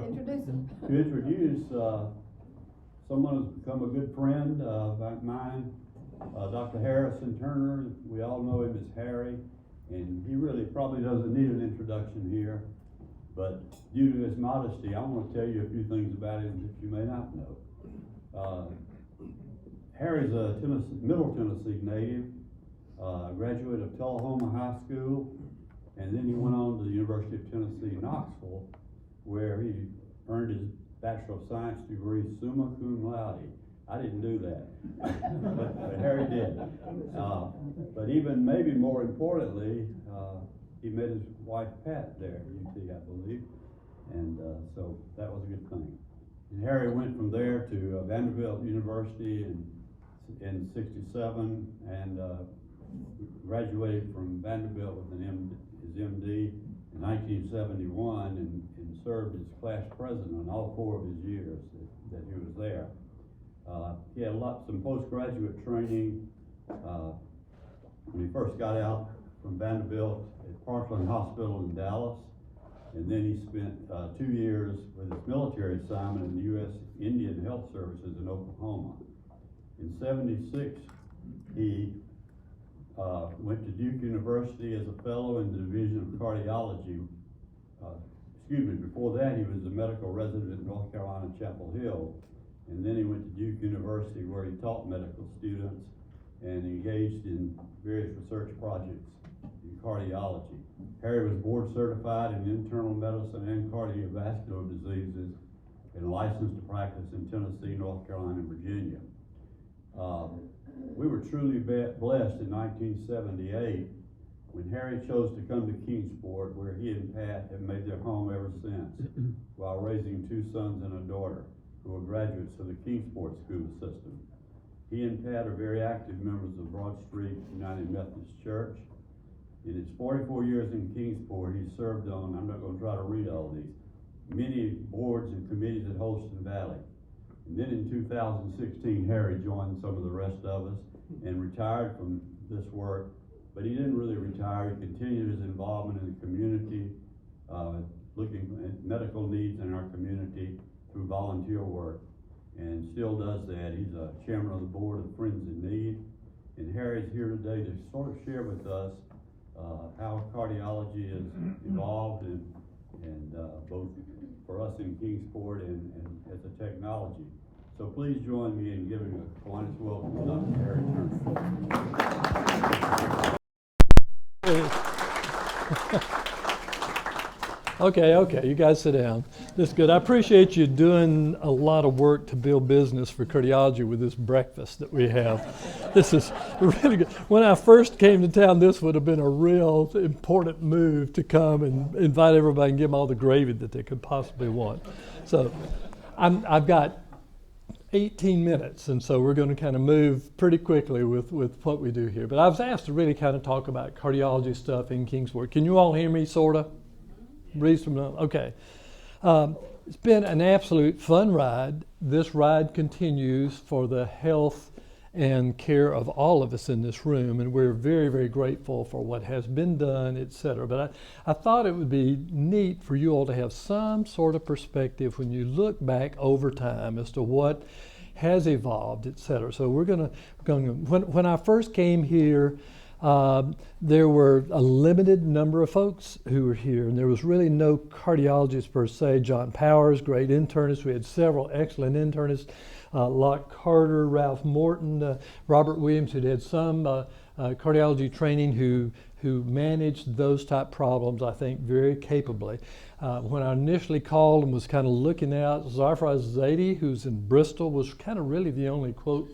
introduce him. To introduce someone who's become a good friend of mine, Dr. Harrison Turner. We all know him as Harry, and he really probably doesn't need an introduction here, but due to his modesty, I want to tell you a few things about him that you may not know. Harry's a Middle Tennessee native, graduate of Tullahoma High School, and then he went on to the University of Tennessee, Knoxville, where he earned his Bachelor of Science degree summa cum laude. I didn't do that, but Harry did. But even maybe more importantly, he met his wife Pat there at UT, I believe, and so that was a good thing. And Harry went from there to Vanderbilt University in '67 and graduated from Vanderbilt with his MD in 1971 and served as class president on all 4 of his years that he was there. He had some postgraduate training when he first got out from Vanderbilt at Parkland Hospital in Dallas, and then he spent 2 years with his military assignment in the U.S. Indian Health Services in Oklahoma. In '76, he went to Duke University as a fellow in the Division of Cardiology. Before that he was a medical resident in North Carolina, Chapel Hill, and then he went to Duke University where he taught medical students and engaged in various research projects in cardiology. Harry was board certified in internal medicine and cardiovascular diseases and licensed to practice in Tennessee, North Carolina, and Virginia. We were truly blessed in 1978 when Harry chose to come to Kingsport, where he and Pat have made their home ever since, while raising 2 sons and a daughter who are graduates of the Kingsport school system. He and Pat are very active members of Broad Street United Methodist Church. In his 44 years in Kingsport, he served on, I'm not going to try to read all these, many boards and committees at Holston Valley. And then in 2016, Harry joined some of the rest of us and retired from this work, but he didn't really retire. He continued his involvement in the community, looking at medical needs in our community through volunteer work, and still does that. He's a chairman of the board of Friends in Need, and Harry's here today to sort of share with us how cardiology has evolved and both for us in Kingsport and as a technology. So please join me in giving a Kiwanis welcome to Dr. Harry Turner. Okay, you guys sit down. This is good. I appreciate you doing a lot of work to build business for cardiology with this breakfast that we have. This is really good. When I first came to town, this would have been a real important move to come and invite everybody and give them all the gravy that they could possibly want. So I've got 18 minutes, and so we're going to kind of move pretty quickly with what we do here. But I was asked to really kind of talk about cardiology stuff in Kingsport. Can you all hear me, sort of? Reasonable? Okay. It's been an absolute fun ride. This ride continues for the health and care of all of us in this room, and we're very, very grateful for what has been done, et cetera. But I thought it would be neat for you all to have some sort of perspective when you look back over time as to what has evolved, et cetera. So we're going to when I first came here, there were a limited number of folks who were here, and there was really no cardiologist per se. John Powers, great internist. We had several excellent internists. Locke Carter, Ralph Morton, Robert Williams, who'd had some cardiology training, who managed those type problems, I think, very capably. When I initially called and was kind of looking out, Zafar Zaidi, who's in Bristol, was kind of really the only, quote,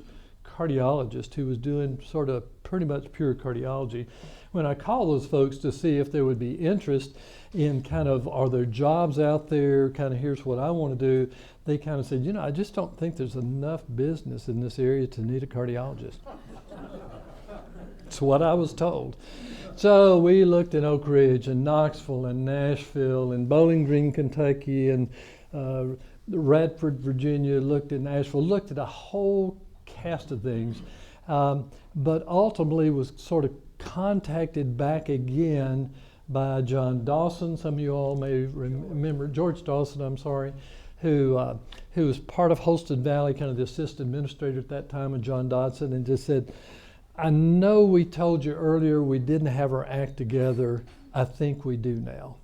cardiologist who was doing sort of pretty much pure cardiology. When I called those folks to see if there would be interest in kind of, are there jobs out there, kind of here's what I want to do, they kind of said, you know, I just don't think there's enough business in this area to need a cardiologist. That's what I was told. So we looked at Oak Ridge and Knoxville and Nashville and Bowling Green, Kentucky, and Radford, Virginia, looked at Nashville, looked at a whole cast of things, but ultimately was sort of contacted back again by John Dawson. Some of you all may remember George Dawson, I'm sorry, who was part of Holston Valley, kind of the assistant administrator at that time, of John Dodson, and just said, I know we told you earlier we didn't have our act together. I think we do now.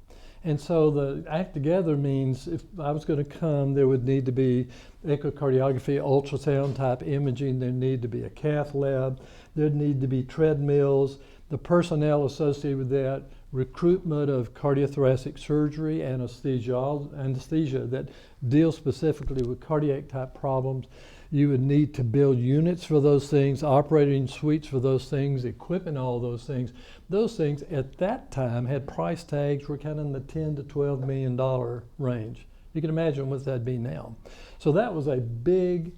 And so the act together means if I was going to come, there would need to be echocardiography, ultrasound type imaging, there'd need to be a cath lab, there'd need to be treadmills, the personnel associated with that, recruitment of cardiothoracic surgery, anesthesia that deals specifically with cardiac type problems. You would need to build units for those things, operating suites for those things, equipping all those things. Those things at that time had price tags were kind of in the $10 to $12 million range. You can imagine what that'd be now. So that was a big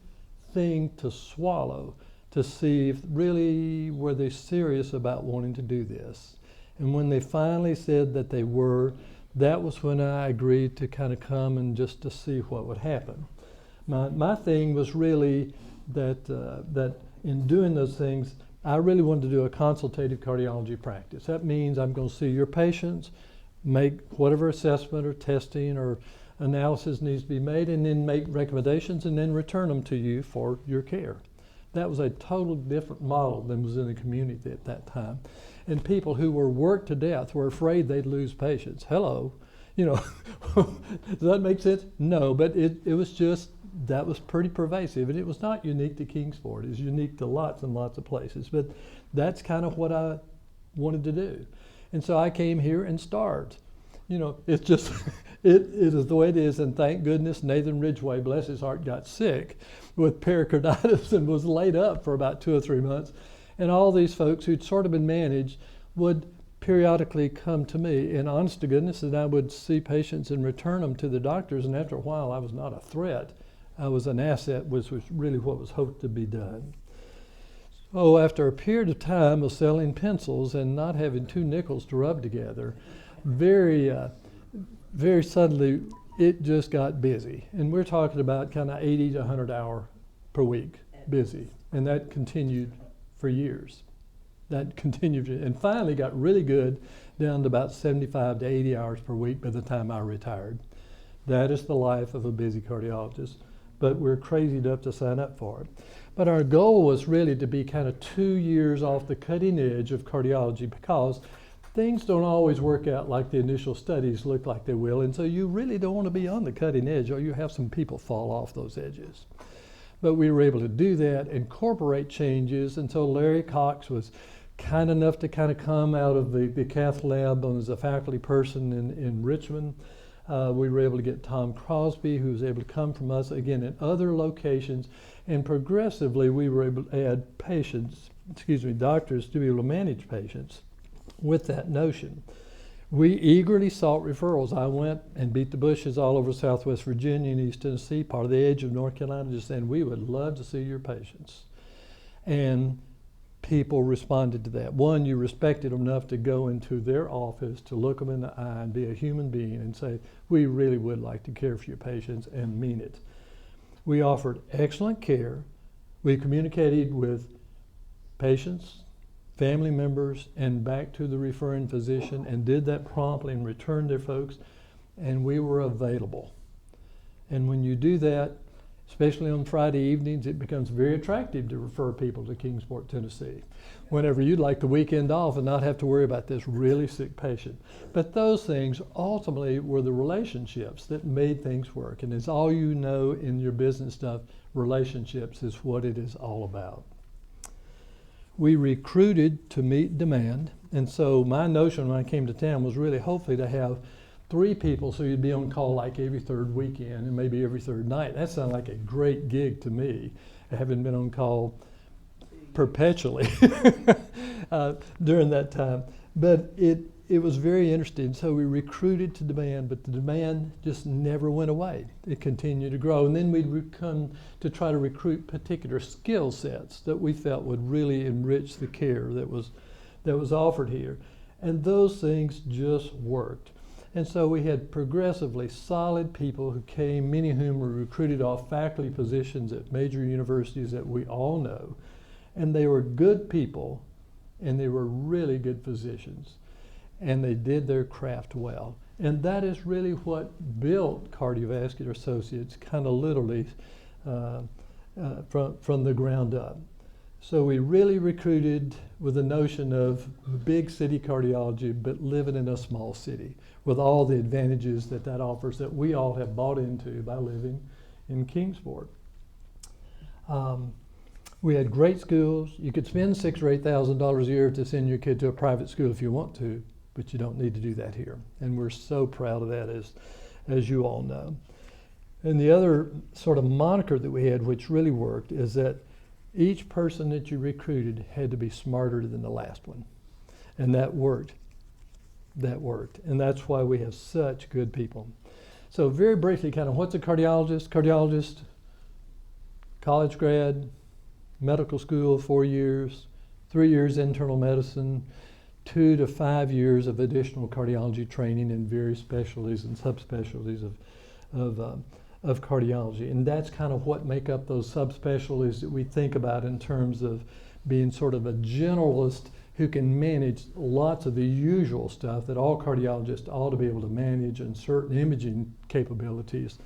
thing to swallow, to see if really were they serious about wanting to do this. And when they finally said that they were, that was when I agreed to kind of come and just to see what would happen. My thing was really that in doing those things, I really wanted to do a consultative cardiology practice. That means I'm going to see your patients, make whatever assessment or testing or analysis needs to be made, and then make recommendations and then return them to you for your care. That was a totally different model than was in the community at that time. And people who were worked to death were afraid they'd lose patients. Hello, does that make sense? No, but it was just, that was pretty pervasive, and it was not unique to Kingsport. It was unique to lots and lots of places, but that's kind of what I wanted to do. And so I came here and started. It's just, it is the way it is, and thank goodness Nathan Ridgway, bless his heart, got sick with pericarditis and was laid up for about 2 or 3 months. And all these folks who'd sort of been managed would periodically come to me, and honest to goodness, and I would see patients and return them to the doctors, and after a while I was not a threat. I was an asset, which was really what was hoped to be done. So after a period of time of selling pencils and not having 2 nickels to rub together, very suddenly it just got busy. And we're talking about kind of 80 to 100 hour per week busy. And that continued for years. That continued and finally got really good down to about 75 to 80 hours per week by the time I retired. That is the life of a busy cardiologist. But we're crazy enough to sign up for it. But our goal was really to be kind of 2 years off the cutting edge of cardiology, because things don't always work out like the initial studies look like they will, and so you really don't want to be on the cutting edge, or you have some people fall off those edges. But we were able to do that, incorporate changes, and so Larry Cox was kind enough to kind of come out of the cath lab as a faculty person in Richmond. We were able to get Tom Crosby, who was able to come from us, again, in other locations, and progressively we were able to add doctors to be able to manage patients with that notion. We eagerly sought referrals. I went and beat the bushes all over Southwest Virginia and East Tennessee, part of the edge of North Carolina, just saying, we would love to see your patients. And people responded to that. One, you respected them enough to go into their office, to look them in the eye and be a human being and say, we really would like to care for your patients, and mean it. We offered excellent care. We communicated with patients, family members, and back to the referring physician, and did that promptly and returned their folks, and we were available. And when you do that, especially on Friday evenings, it becomes very attractive to refer people to Kingsport, Tennessee, whenever you'd like the weekend off and not have to worry about this really sick patient. But those things ultimately were the relationships that made things work. And it's all you know in your business stuff, relationships is what it is all about. We recruited to meet demand. And so my notion when I came to town was really hopefully to have 3 people, so you'd be on call like every 3rd weekend and maybe every 3rd night. That sounded like a great gig to me, having been on call perpetually during that time. But it was very interesting. So we recruited to demand, but the demand just never went away. It continued to grow. And then we'd come to try to recruit particular skill sets that we felt would really enrich the care that was offered here. And those things just worked. And so we had progressively solid people who came, many of whom were recruited off faculty positions at major universities that we all know. And they were good people, and they were really good physicians. and they did their craft well. And that is really what built Cardiovascular Associates, kind of literally from the ground up. So we really recruited with the notion of big city cardiology, but living in a small city with all the advantages that that offers that we all have bought into by living in Kingsport. We had great schools. You could spend $6,000 or $8,000 a year to send your kid to a private school if you want to, but you don't need to do that here. And we're so proud of that, as you all know. And the other sort of moniker that we had, which really worked, is that each person that you recruited had to be smarter than the last one. And that worked. That worked. And that's why we have such good people. So very briefly, kind of what's a cardiologist? Cardiologist, college grad, medical school, 4 years, 3 years internal medicine, 2 to 5 years of additional cardiology training in various specialties and subspecialties of cardiology. And that's kind of what make up those subspecialties that we think about in terms of being sort of a generalist who can manage lots of the usual stuff that all cardiologists ought to be able to manage, and certain imaging capabilities.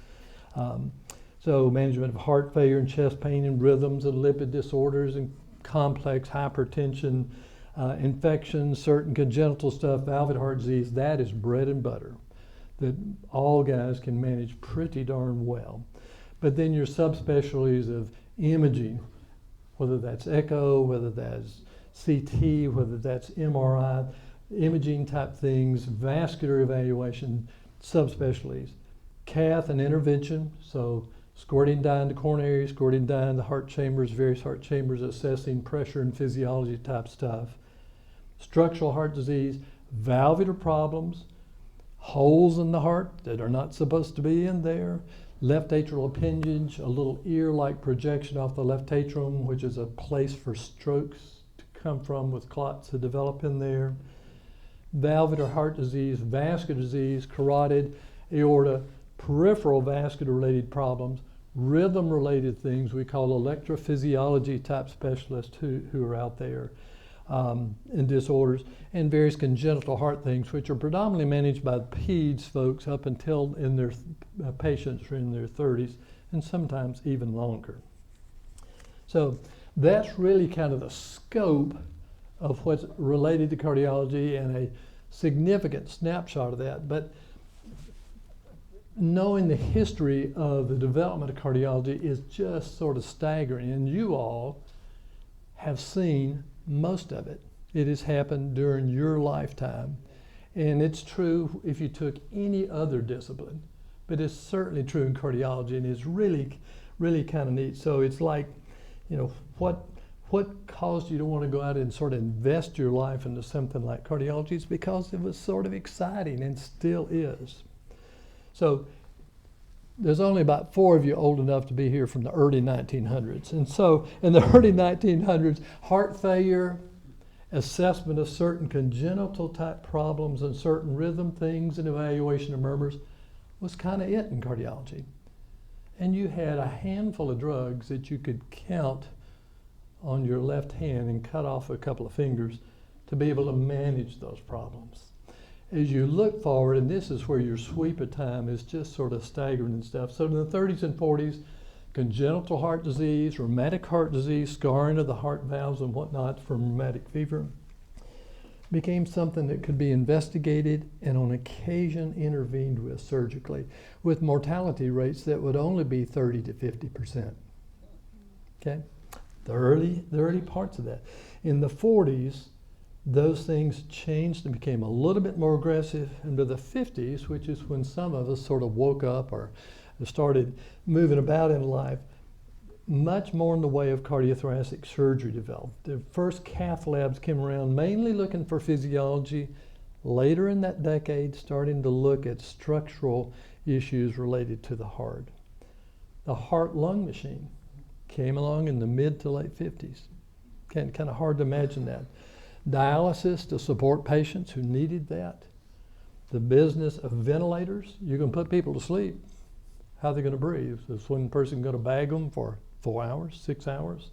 So management of heart failure and chest pain and rhythms and lipid disorders and complex hypertension, infections, certain congenital stuff, valvular heart disease, that is bread and butter that all guys can manage pretty darn well. But then your subspecialties of imaging, whether that's echo, whether that's CT, whether that's MRI, imaging type things, vascular evaluation, subspecialties, cath and intervention, so squirting dye into coronary, squirting dye into heart chambers, various heart chambers, assessing pressure and physiology type stuff, structural heart disease, valvular problems, holes in the heart that are not supposed to be in there, left atrial appendage, a little ear-like projection off the left atrium, which is a place for strokes to come from with clots to develop in there, valvular heart disease, vascular disease, carotid, aorta, peripheral vascular related problems, rhythm related things we call electrophysiology type specialists who are out there, and disorders, and various congenital heart things, which are predominantly managed by peds folks up until in their patients are in their 30s, and sometimes even longer. So that's really kind of the scope of what's related to cardiology and a significant snapshot of that. But knowing the history of the development of cardiology is just sort of staggering, and you all have seen most of it. It has happened during your lifetime, and it's true if you took any other discipline, but it's certainly true in cardiology, and it's really, really kind of neat. So it's like, you know, what caused you to want to go out and sort of invest your life into something like cardiology? It's because it was sort of exciting and still is. So there's only about 4 of you old enough to be here from the early 1900s. And so in the early 1900s, heart failure, assessment of certain congenital type problems and certain rhythm things and evaluation of murmurs was kind of it in cardiology. And you had a handful of drugs that you could count on your left hand and cut off a couple of fingers to be able to manage those problems. As you look forward, and this is where your sweep of time is just sort of staggering and stuff. So in the 30s and 40s, congenital heart disease, rheumatic heart disease, scarring of the heart valves and whatnot from rheumatic fever became something that could be investigated and on occasion intervened with surgically, with mortality rates that would only be 30 to 50%. Okay? The early parts of that. In the 40s, those things changed and became a little bit more aggressive into the 50s, which is when some of us sort of woke up or started moving about in life. Much more in the way of cardiothoracic surgery developed. The first cath labs came around mainly looking for physiology. Later in that decade, starting to look at structural issues related to the heart. The heart-lung machine came along in the mid to late 50s. Kind of hard to imagine that. Dialysis to support patients who needed that. The business of ventilators. You can put people to sleep. How are they going to breathe? Is one person going to bag them for 4 hours, 6 hours?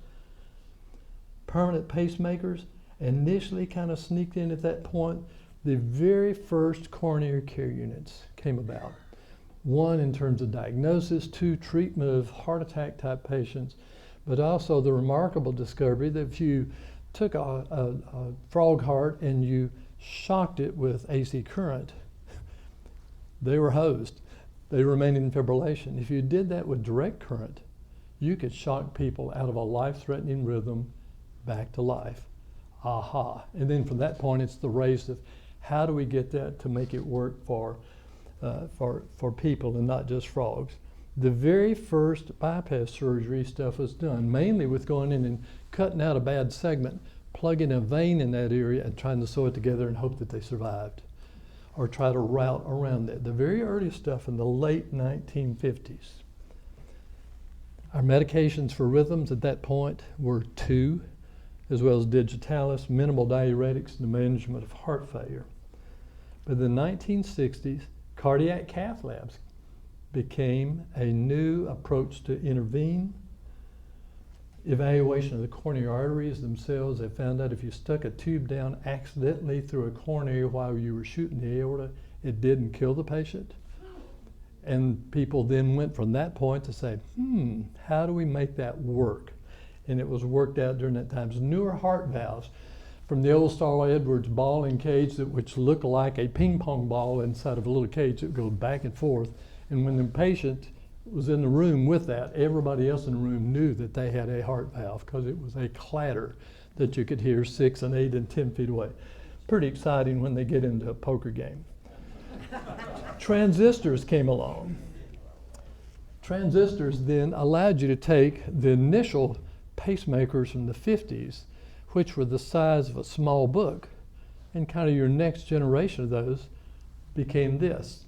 Permanent pacemakers initially kind of sneaked in at that point. the very first coronary care units came about. One, in terms of diagnosis, two, treatment of heart attack type patients, but also the remarkable discovery that if you took a frog heart and you shocked it with AC current, they were hosed. They remained in fibrillation. If you did that with direct current, you could shock people out of a life-threatening rhythm back to life. Aha. And then from that point, it's the race of how do we get that to make it work for people and not just frogs. The very first bypass surgery stuff was done mainly with going in and cutting out a bad segment, plugging a vein in that area and trying to sew it together and hope that they survived, or try to route around that. The very early stuff in the late 1950s. Our medications for rhythms at that point were two, as well as digitalis, minimal diuretics, and the management of heart failure. But in the 1960s, cardiac cath labs became a new approach to intervene. Evaluation of the coronary arteries themselves, they found out if you stuck a tube down accidentally through a coronary while you were shooting the aorta, it didn't kill the patient. And people then went from that point to say, how do we make that work? And it was worked out during that time. So newer heart valves from the old Starla Edwards ball and cage, which looked like a ping pong ball inside of a little cage that goes back and forth. And when the patient was in the room with that, everybody else in the room knew that they had a heart valve because it was a clatter that you could hear 6 and 8 and 10 feet away. Pretty exciting when they get into a poker game. Transistors came along. Transistors then allowed you to take the initial pacemakers from the 50s, which were the size of a small book, and kind of your next generation of those became this.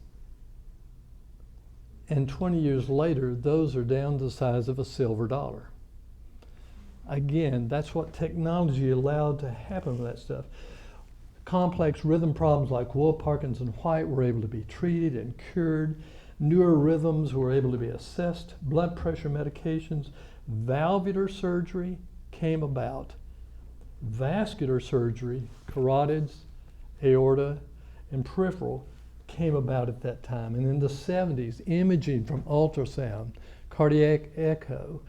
And 20 years later, those are down to the size of a silver dollar. Again, that's what technology allowed to happen with that stuff. Complex rhythm problems like Wolff, Parkinson, White were able to be treated and cured. Newer rhythms were able to be assessed. Blood pressure medications, valvular surgery came about. Vascular surgery, carotids, aorta, and peripheral came about at that time. And in the 70s, imaging from ultrasound, cardiac echo.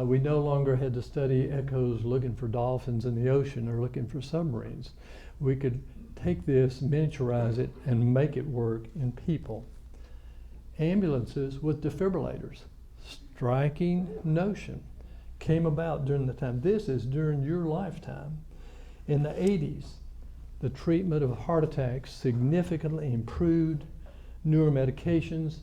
We no longer had to study echoes looking for dolphins in the ocean or looking for submarines. We could take this, miniaturize it, and make it work in people. Ambulances with defibrillators, striking notion, came about during the time. This is during your lifetime. In the 80s, the treatment of heart attacks significantly improved. Newer medications,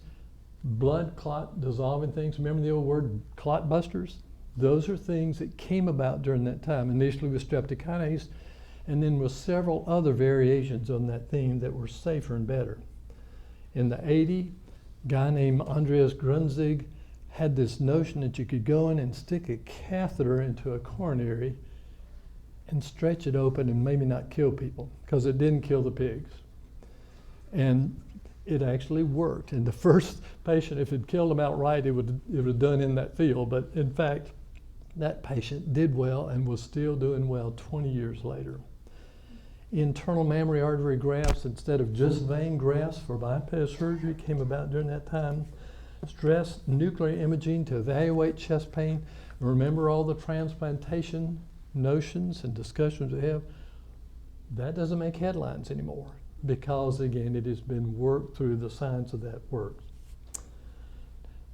blood clot dissolving things. Remember the old word clot busters? Those are things that came about during that time, initially with streptokinase, and then with several other variations on that theme that were safer and better. In the 80s, a guy named Andreas Grunzig had this notion that you could go in and stick a catheter into a coronary and stretch it open and maybe not kill people, because it didn't kill the pigs. And it actually worked. And the first patient, if it killed them outright, it would have done in that field. But in fact, that patient did well and was still doing well 20 years later. Internal mammary artery grafts instead of just vein grafts for bypass surgery came about during that time. Stress nuclear imaging to evaluate chest pain. Remember all the transplantation notions and discussions we have? That doesn't make headlines anymore because, again, it has been worked through. The science of that works.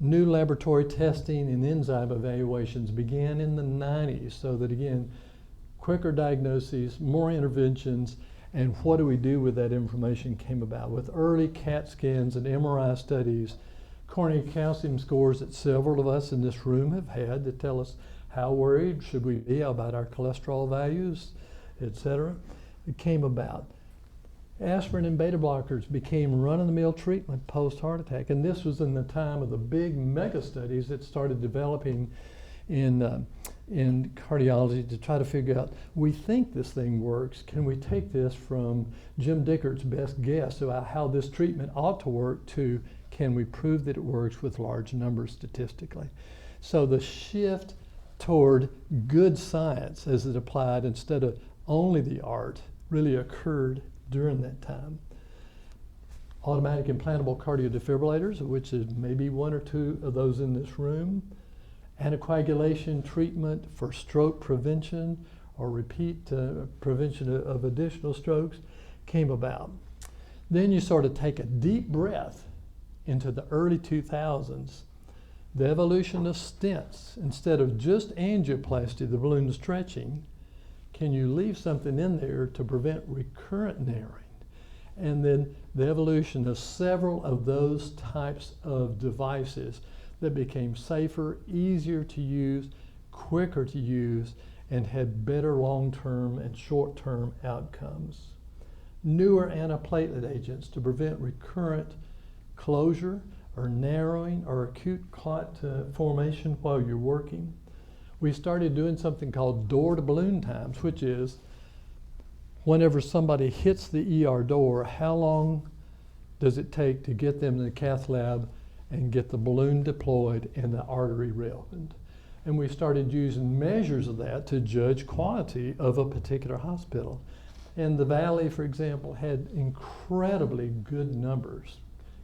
New laboratory testing and enzyme evaluations began in the 90s so that, again, quicker diagnoses, more interventions, and what do we do with that information came about with early CAT scans and MRI studies, coronary calcium scores that several of us in this room have had that tell us how worried should we be about our cholesterol values, etc. It came about. Aspirin and beta blockers became run-of-the-mill treatment post-heart attack, and this was in the time of the big mega studies that started developing in cardiology to try to figure out, we think this thing works, can we take this from Jim Dickert's best guess about how this treatment ought to work to can we prove that it works with large numbers statistically? So the shift toward good science as it applied instead of only the art really occurred during that time. Automatic implantable cardiodefibrillators, which is maybe one or two of those in this room. Anticoagulation treatment for stroke prevention or repeat prevention of additional strokes came about. Then you sort of take a deep breath into the early 2000s. The evolution of stents, instead of just angioplasty, the balloon stretching, can you leave something in there to prevent recurrent narrowing? And then the evolution of several of those types of devices that became safer, easier to use, quicker to use, and had better long-term and short-term outcomes. Newer antiplatelet agents to prevent recurrent closure or narrowing or acute clot formation while you're working. We started doing something called door-to-balloon times, which is whenever somebody hits the ER door, how long does it take to get them to the cath lab and get the balloon deployed and the artery reopened? And we started using measures of that to judge quality of a particular hospital. And the Valley, for example, had incredibly good numbers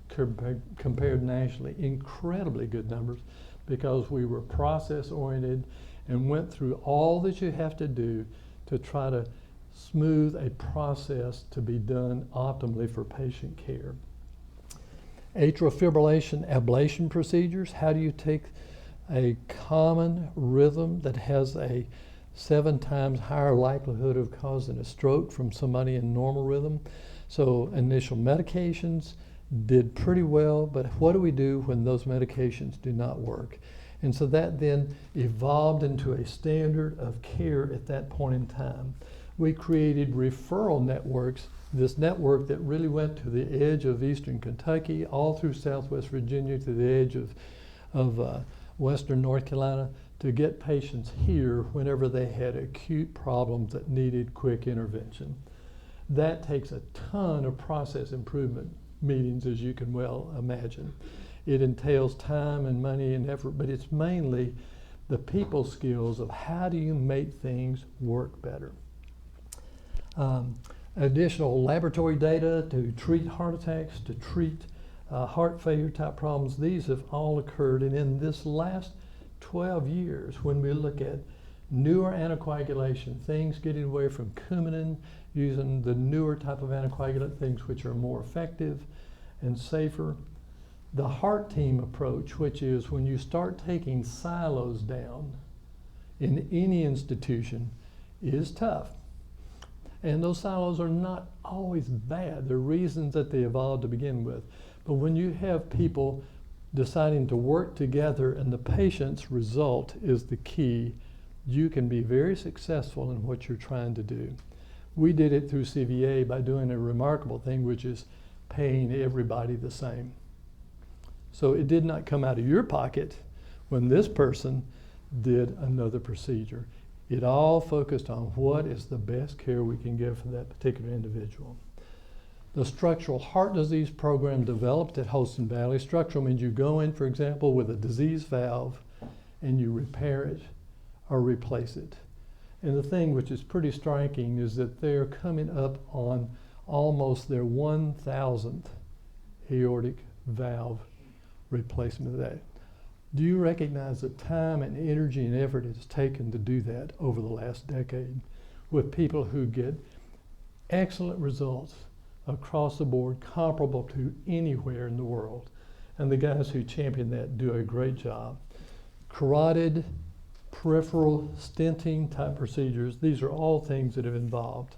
compared nationally, incredibly good numbers, because we were process-oriented and went through all that you have to do to try to smooth a process to be done optimally for patient care. Atrial fibrillation ablation procedures. How do you take a common rhythm that has a 7 times higher likelihood of causing a stroke from somebody in normal rhythm? So initial medications did pretty well, but what do we do when those medications do not work? And so that then evolved into a standard of care at that point in time. We created referral networks, this network that really went to the edge of eastern Kentucky, all through southwest Virginia, to the edge of western North Carolina, to get patients here whenever they had acute problems that needed quick intervention. That takes a ton of process improvement meetings, as you can well imagine. It entails time and money and effort, but it's mainly the people skills of how do you make things work better. Additional laboratory data to treat heart attacks, to treat heart failure type problems. These have all occurred, and in this last 12 years, when we look at newer anticoagulation, things getting away from Coumadin, using the newer type of anticoagulant, things which are more effective and safer. The heart team approach, which is when you start taking silos down in any institution, is tough. And those silos are not always bad. There are reasons that they evolved to begin with. But when you have people deciding to work together and the patient's result is the key, you can be very successful in what you're trying to do. We did it through CVA by doing a remarkable thing, which is paying everybody the same. So it did not come out of your pocket when this person did another procedure. It all focused on what is the best care we can give for that particular individual. The structural heart disease program developed at Holston Valley. Structural means you go in, for example, with a diseased valve and you repair it or replace it. And the thing which is pretty striking is that they're coming up on almost their 1,000th aortic valve replacement of that. Do you recognize the time and energy and effort it's taken to do that over the last decade with people who get excellent results across the board, comparable to anywhere in the world? And the guys who champion that do a great job. Carotid, peripheral stenting type procedures, these are all things that have involved.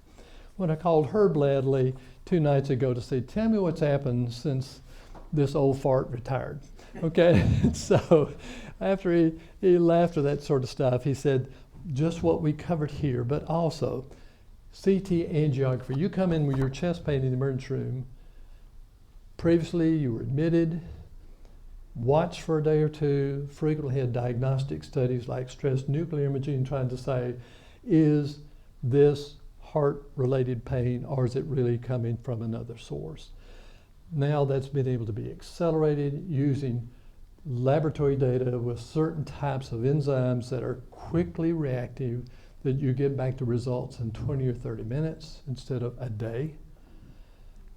When I called Herb Ladley 2 nights ago to say, tell me what's happened since this old fart retired. Okay, so after he laughed at that sort of stuff, he said, just what we covered here, but also CT angiography. You come in with your chest pain in the emergency room. Previously, you were admitted, watched for a day or two, frequently had diagnostic studies like stress nuclear imaging, trying to say, is this heart-related pain or is it really coming from another source? Now that's been able to be accelerated using laboratory data with certain types of enzymes that are quickly reactive, that you get back to results in 20 or 30 minutes instead of a day.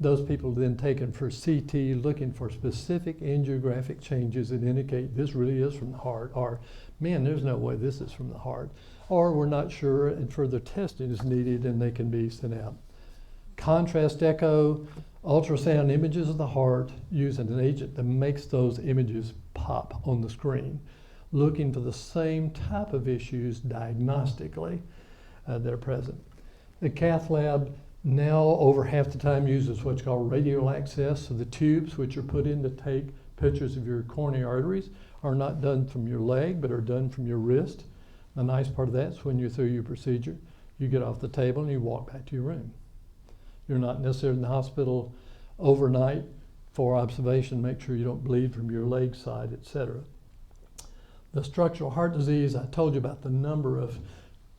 Those people are then taken for CT, looking for specific angiographic changes that indicate this really is from the heart, or man, there's no way this is from the heart, or we're not sure and further testing is needed and they can be sent out. Contrast echo, ultrasound images of the heart using an agent that makes those images pop on the screen, looking for the same type of issues diagnostically that are present. The cath lab now over half the time uses what's called radial access, so the tubes which are put in to take pictures of your coronary arteries are not done from your leg but are done from your wrist. The nice part of that is when you're through your procedure, you get off the table and you walk back to your room. You're not necessarily in the hospital overnight for observation, make sure you don't bleed from your leg side, etc. The structural heart disease, I told you about the number of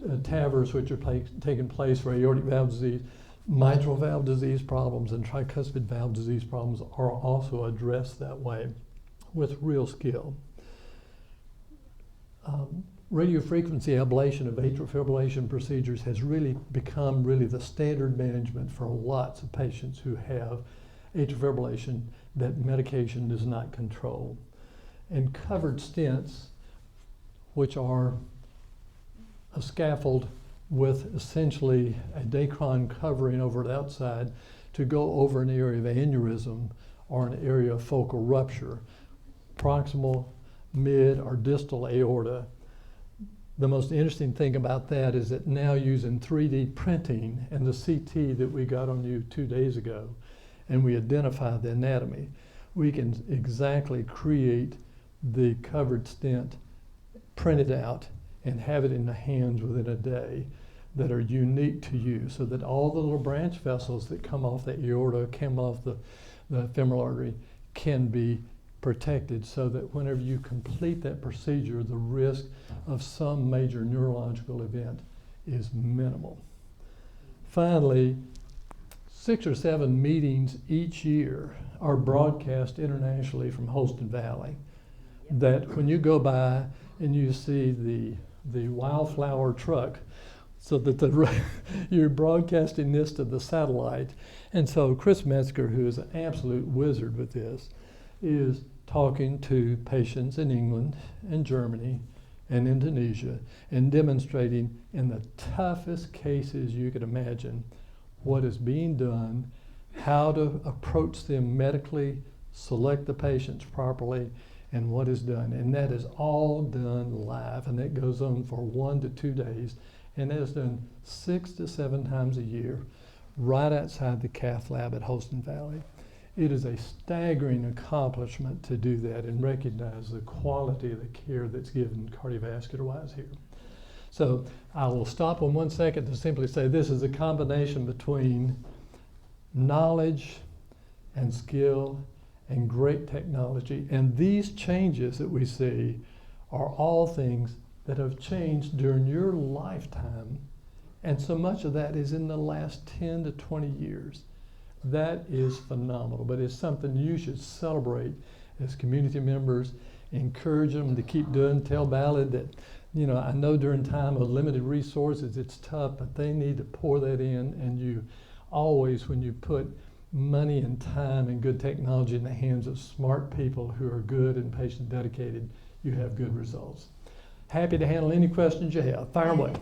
TAVRs which are taking place for aortic valve disease. Mitral valve disease problems and tricuspid valve disease problems are also addressed that way with real skill. Radiofrequency ablation of atrial fibrillation procedures has really become the standard management for lots of patients who have atrial fibrillation that medication does not control. And covered stents, which are a scaffold with essentially a Dacron covering over the outside to go over an area of aneurysm or an area of focal rupture, proximal, mid, or distal aorta. The most interesting thing about that is that now using 3D printing and the CT that we got on you 2 days ago, and we identify the anatomy, we can exactly create the covered stent, print it out, and have it in the hands within a day that are unique to you, so that all the little branch vessels that come off the aorta, come off the femoral artery, can be protected, so that whenever you complete that procedure, the risk of some major neurological event is minimal. Finally, 6 or 7 meetings each year are broadcast internationally from Holston Valley, that when you go by and you see the wildflower truck, so that you're broadcasting this to the satellite. And so Chris Metzger, who is an absolute wizard with this, is talking to patients in England and Germany and Indonesia and demonstrating in the toughest cases you could imagine what is being done, how to approach them medically, select the patients properly, and what is done. And that is all done live, and that goes on for 1 to 2 days, and that is done 6 to 7 times a year right outside the cath lab at Holston Valley. It is a staggering accomplishment to do that and recognize the quality of the care that's given cardiovascular-wise here. So I will stop on 1 second to simply say this is a combination between knowledge and skill and great technology. And these changes that we see are all things that have changed during your lifetime. And so much of that is in the last 10 to 20 years. That is phenomenal, but it's something you should celebrate as community members, encourage them to keep doing. Tell Ballard that, you know, I know during time of limited resources it's tough, but they need to pour that in, and you always, when you put money and time and good technology in the hands of smart people who are good and patient dedicated, you have good results. Happy to handle any questions you have. Fire away.